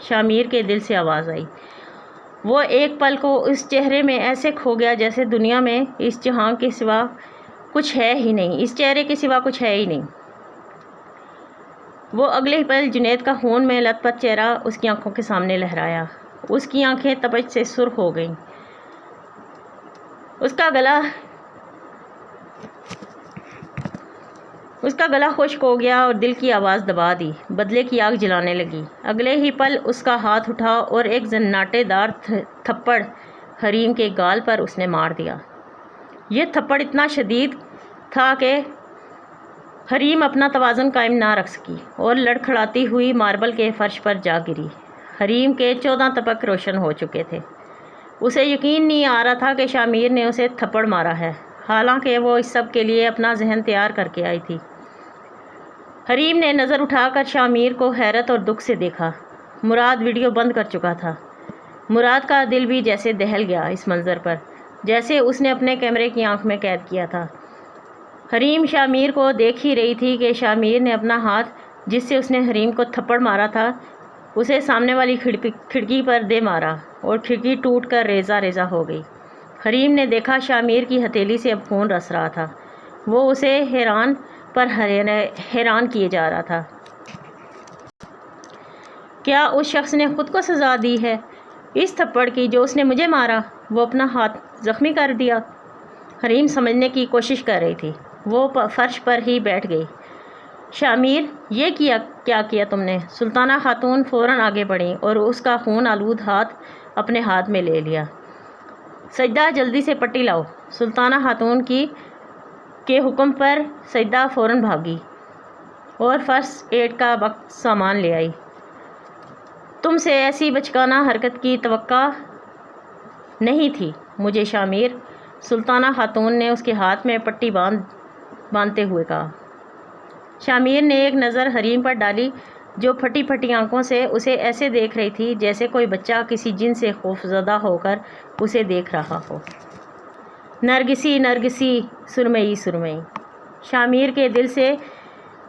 شامیر کے دل سے آواز آئی۔ وہ ایک پل کو اس چہرے میں ایسے کھو گیا جیسے دنیا میں اس جہاں کے سوا کچھ ہے ہی نہیں، اس چہرے کے سوا کچھ ہے ہی نہیں۔ وہ اگلے ہی پل جنید کا خون میں لت پت چہرہ اس کی آنکھوں کے سامنے لہرایا۔ اس کی آنکھیں تپش سے سرخ ہو گئیں۔ اس کا گلا خشک ہو گیا اور دل کی آواز دبا دی، بدلے کی آگ جلانے لگی۔ اگلے ہی پل اس کا ہاتھ اٹھا اور ایک زناٹے دار تھپڑ حریم کے گال پر اس نے مار دیا۔ یہ تھپڑ اتنا شدید تھا کہ حریم اپنا توازن قائم نہ رکھ سکی اور لڑکھڑاتی ہوئی ماربل کے فرش پر جا گری۔ حریم کے 14 تپک روشن ہو چکے تھے۔ اسے یقین نہیں آ رہا تھا کہ شامیر نے اسے تھپڑ مارا ہے، حالانکہ وہ اس سب کے لیے اپنا ذہن تیار کر کے آئی تھی۔ حریم نے نظر اٹھا کر شامیر کو حیرت اور دکھ سے دیکھا۔ مراد ویڈیو بند کر چکا تھا۔ مراد کا دل بھی جیسے دہل گیا اس منظر پر، جیسے اس نے اپنے کیمرے کی آنکھ میں قید کیا تھا۔ حریم شامیر کو دیکھ ہی رہی تھی کہ شامیر نے اپنا ہاتھ جس سے اس نے حریم کو تھپڑ مارا تھا اسے سامنے والی کھڑکی پر دے مارا اور کھڑکی ٹوٹ کر ریزہ ریزہ ہو گئی۔ حریم نے دیکھا شامیر کی ہتھیلی سے اب خون رس رہا تھا۔ وہ اسے حیران کیے جا رہا تھا۔ کیا اس شخص نے خود کو سزا دی ہے اس تھپڑ کی جو اس نے مجھے مارا؟ وہ اپنا ہاتھ زخمی کر دیا۔ حریم سمجھنے کی کوشش کر رہی تھی۔ وہ فرش پر ہی بیٹھ گئی۔ شامیر، یہ کیا کیا تم نے؟ سلطانہ خاتون فوراً آگے بڑھیں اور اس کا خون آلود ہاتھ اپنے ہاتھ میں لے لیا۔ سجدہ، جلدی سے پٹی لاؤ۔ سلطانہ خاتون کے حکم پر سجدہ فوراً بھاگی اور فرسٹ ایڈ کا وقت سامان لے آئی۔ تم سے ایسی بچکانہ حرکت کی توقع نہیں تھی مجھے شامیر، سلطانہ خاتون نے اس کے ہاتھ میں پٹی باندھتے ہوئے کہا۔ شامیر نے ایک نظر حریم پر ڈالی جو پھٹی پھٹی آنکھوں سے اسے ایسے دیکھ رہی تھی جیسے کوئی بچہ کسی جن سے خوفزدہ ہو کر اسے دیکھ رہا ہو۔ نرگسی نرگسی، سرمئی سرمئی۔ شامیر کے دل سے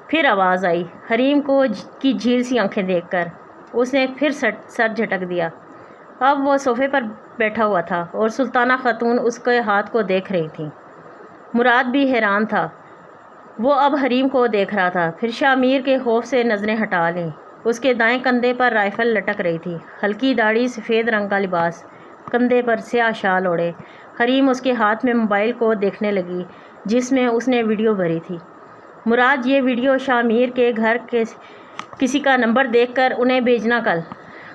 پھر آواز آئی۔ حریم کی جھیل سی آنکھیں دیکھ کر اس نے پھر سر جھٹک دیا۔ اب وہ صوفے پر بیٹھا ہوا تھا اور سلطانہ خاتون اس کے ہاتھ کو دیکھ رہی تھی۔ مراد بھی حیران تھا۔ وہ اب حریم کو دیکھ رہا تھا، پھر شامیر کے خوف سے نظریں ہٹا لیں۔ اس کے دائیں کندھے پر رائفل لٹک رہی تھی، ہلکی داڑھی، سفید رنگ کا لباس، کندھے پر سیاہ شال اوڑھے۔ حریم اس کے ہاتھ میں موبائل کو دیکھنے لگی جس میں اس نے ویڈیو بھری تھی۔ مراد، یہ ویڈیو شامیر کے گھر کے کسی کا نمبر دیکھ کر انہیں بھیجنا کل۔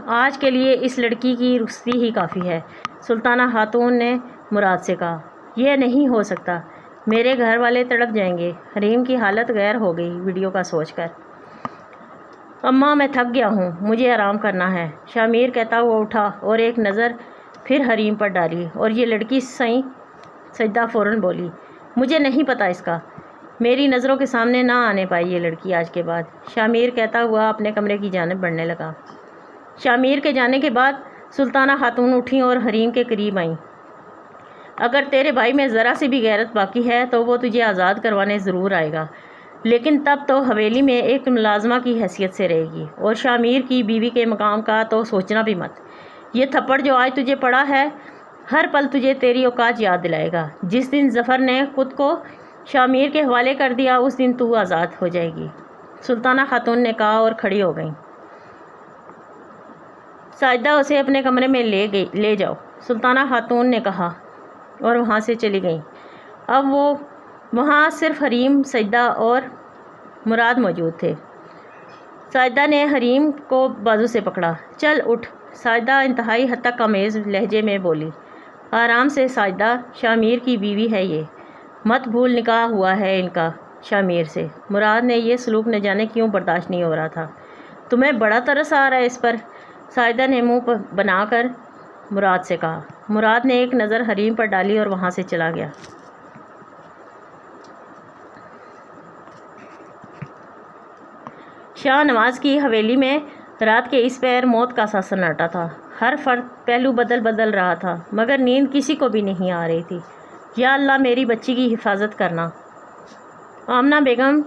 آج کے لیے اس لڑکی کی رخصتی ہی کافی ہے، سلطانہ خاتون نے مراد سے کہا۔ یہ نہیں ہو سکتا، میرے گھر والے تڑپ جائیں گے۔ حریم کی حالت غیر ہو گئی ویڈیو کا سوچ کر۔ اماں، میں تھک گیا ہوں، مجھے آرام کرنا ہے، شامیر کہتا ہوا اٹھا اور ایک نظر پھر حریم پر ڈالی۔ اور یہ لڑکی سائیں؟ سجدہ فوراً بولی۔ مجھے نہیں پتا اس کا، میری نظروں کے سامنے نہ آنے پائی یہ لڑکی آج کے بعد، شامیر کہتا ہوا اپنے کمرے کی جانب بڑھنے لگا۔ شامیر کے جانے کے بعد سلطانہ خاتون اٹھیں اور حریم کے قریب آئیں۔ اگر تیرے بھائی میں ذرا سی بھی غیرت باقی ہے تو وہ تجھے آزاد کروانے ضرور آئے گا، لیکن تب تو حویلی میں ایک ملازمہ کی حیثیت سے رہے گی، اور شامیر کی بیوی کے مقام کا تو سوچنا بھی مت۔ یہ تھپڑ جو آج تجھے پڑا ہے ہر پل تجھے تیری اوقات یاد دلائے گا۔ جس دن ظفر نے خود کو شامیر کے حوالے کر دیا اس دن تو آزاد ہو جائے گی، سلطانہ خاتون نے کہا اور کھڑی ہو گئیں۔ ساجدہ، اسے اپنے کمرے میں لے جاؤ، سلطانہ خاتون نے کہا اور وہاں سے چلی گئیں۔ اب وہاں صرف حریم، سجدہ اور مراد موجود تھے۔ ساجدہ نے حریم کو بازو سے پکڑا۔ چل اٹھ، ساجدہ انتہائی حد تک آمیز لہجے میں بولی۔ آرام سے ساجدہ، شامیر کی بیوی ہے یہ، مت بھول نکاح ہوا ہے ان کا شامیر سے۔ مراد نے یہ سلوک نہ جانے کیوں برداشت نہیں ہو رہا تھا۔ تمہیں بڑا ترس آ رہا ہے اس پر، ساجدہ نے منہ بنا کر مراد سے کہا۔ مراد نے ایک نظر حریم پر ڈالی اور وہاں سے چلا گیا۔ شاہ نواز کی حویلی میں رات کے اس پہر موت کا سا سناٹا تھا۔ ہر فرد پہلو بدل رہا تھا، مگر نیند کسی کو بھی نہیں آ رہی تھی۔ یا اللہ، میری بچی کی حفاظت کرنا۔ آمنہ بیگم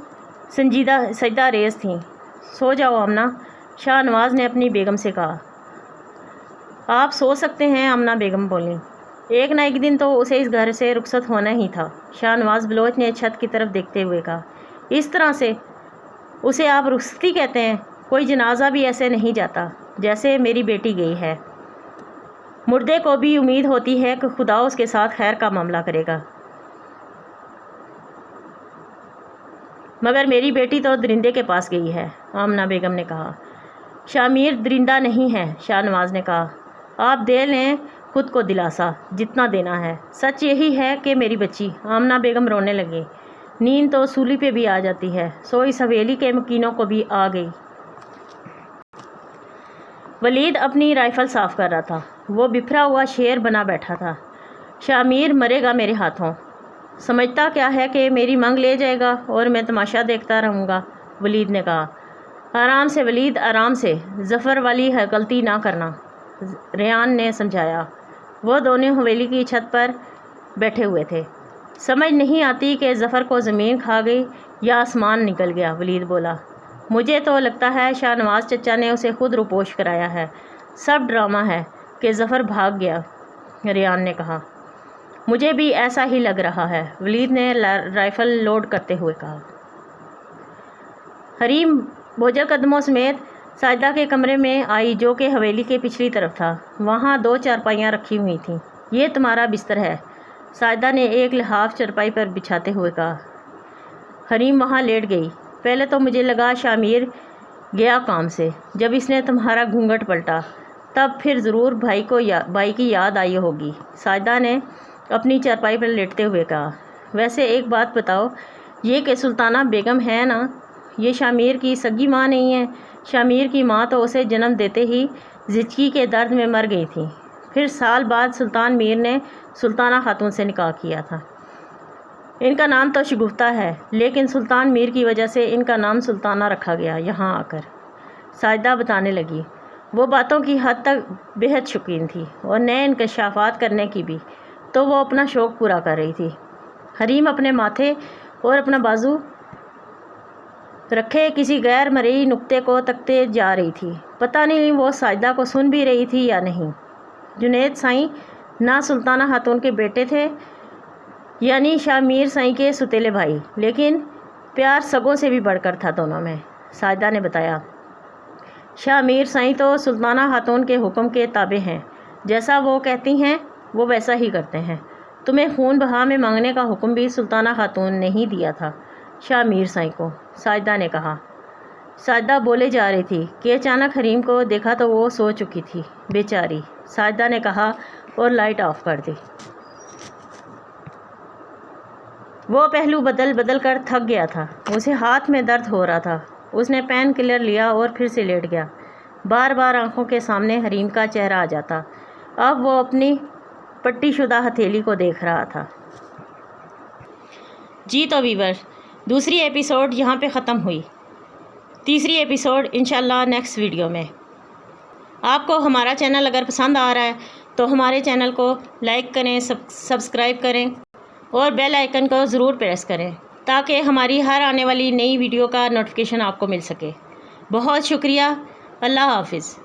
سجدہ ریز تھیں۔ سو جاؤ آمنہ، شاہ نواز نے اپنی بیگم سے کہا۔ آپ سوچ سکتے ہیں، آمنہ بیگم بولیں۔ ایک نہ ایک دن تو اسے اس گھر سے رخصت ہونا ہی تھا، شاہ نواز بلوچ نے چھت کی طرف دیکھتے ہوئے کہا۔ اس طرح سے اسے آپ رخصتی کہتے ہیں؟ کوئی جنازہ بھی ایسے نہیں جاتا جیسے میری بیٹی گئی ہے۔ مردے کو بھی امید ہوتی ہے کہ خدا اس کے ساتھ خیر کا معاملہ کرے گا، مگر میری بیٹی تو درندے کے پاس گئی ہے، آمنہ بیگم نے کہا۔ شامیر درندہ نہیں ہے، شاہ نواز نے کہا۔ آپ دے لیں خود کو دلاسا جتنا دینا ہے۔ سچ یہی ہے کہ میری بچی، آمنہ بیگم رونے لگی، نیند تو سولی پہ بھی آ جاتی ہے، سو اس حویلی کے مکینوں کو بھی آ گئی۔ ولید اپنی رائفل صاف کر رہا تھا، وہ بکھرا ہوا شیر بنا بیٹھا تھا۔ شامیر مرے گا میرے ہاتھوں، سمجھتا کیا ہے کہ میری منگ لے جائے گا اور میں تماشا دیکھتا رہوں گا، ولید نے کہا۔ آرام سے ولید، آرام سے، ظفر والی غلطی نہ کرنا، ریان نے سمجھایا۔ وہ دونوں حویلی کی چھت پر بیٹھے ہوئے تھے۔ سمجھ نہیں آتی کہ ظفر کو زمین کھا گئی یا آسمان نکل گیا، ولید بولا۔ مجھے تو لگتا ہے شاہ نواز چچا نے اسے خود روپوش کرایا ہے، سب ڈرامہ ہے کہ ظفر بھاگ گیا، ریان نے کہا۔ مجھے بھی ایسا ہی لگ رہا ہے، ولید نے رائفل لوڈ کرتے ہوئے کہا۔ حریم بوجھل قدموں سمیت ساجدہ کے کمرے میں آئی، جو کہ حویلی کے پچھلی طرف تھا۔ وہاں 2 چارپائیاں رکھی ہوئی تھیں۔ یہ تمہارا بستر ہے، ساجدہ نے ایک لحاف چارپائی پر بچھاتے ہوئے کہا۔ حریم وہاں لیٹ گئی۔ پہلے تو مجھے لگا شامیر گیا کام سے، جب اس نے تمہارا گھونگھٹ پلٹا تب پھر ضرور بھائی کی یاد آئی ہوگی، ساجدہ نے اپنی چارپائی پر لیٹتے ہوئے کہا۔ ویسے ایک بات بتاؤ، یہ کہ سلطانہ بیگم ہے نا، یہ شامیر کی سگی ماں نہیں ہے؟ شامیر کی ماں تو اسے جنم دیتے ہی زچگی کے درد میں مر گئی تھی، پھر سال بعد سلطان میر نے سلطانہ خاتون سے نکاح کیا تھا۔ ان کا نام تو شگفتہ ہے، لیکن سلطان میر کی وجہ سے ان کا نام سلطانہ رکھا گیا یہاں آ کر، ساجدہ بتانے لگی۔ وہ باتوں کی حد تک بے حد شوقین تھی اور نئے انکشافات کرنے کی بھی، تو وہ اپنا شوق پورا کر رہی تھی۔ حریم اپنے ماتھے اور اپنا بازو رکھے کسی غیر مرئی نقطے کو تکتے جا رہی تھی، پتہ نہیں وہ ساجدہ کو سن بھی رہی تھی یا نہیں۔ جنید سائیں نہ سلطانہ خاتون کے بیٹے تھے، یعنی شاہ میر سائیں کے ستیلے بھائی، لیکن پیار سگوں سے بھی بڑھ کر تھا دونوں میں، ساجدہ نے بتایا۔ شاہ میر سائیں تو سلطانہ خاتون کے حکم کے تابع ہیں، جیسا وہ کہتی ہیں وہ ویسا ہی کرتے ہیں۔ تمہیں خون بہا میں مانگنے کا حکم بھی سلطانہ خاتون نے ہی دیا تھا شاہ میر سائیں کو، ساجدہ نے کہا۔ ساجدہ بولے جا رہی تھی کہ اچانک حریم کو دیکھا تو وہ سو چکی تھی، بیچاری، ساجدہ نے کہا اور لائٹ آف کر دی۔ وہ پہلو بدل بدل کر تھک گیا تھا، اسے ہاتھ میں درد ہو رہا تھا۔ اس نے پین کلر لیا اور پھر سے لیٹ گیا۔ بار بار آنکھوں کے سامنے حریم کا چہرہ آ جاتا۔ اب وہ اپنی پٹی شدہ ہتھیلی کو دیکھ رہا تھا۔ جی تو ویور، دوسری ایپیسوڈ یہاں پہ ختم ہوئی، تیسری ایپیسوڈ انشاءاللہ نیکسٹ ویڈیو میں۔ آپ کو ہمارا چینل اگر پسند آ رہا ہے تو ہمارے چینل کو لائک کریں، سبسکرائب کریں اور بیل آئیکن کو ضرور پریس کریں تاکہ ہماری ہر آنے والی نئی ویڈیو کا نوٹیفیکیشن آپ کو مل سکے۔ بہت شکریہ، اللہ حافظ۔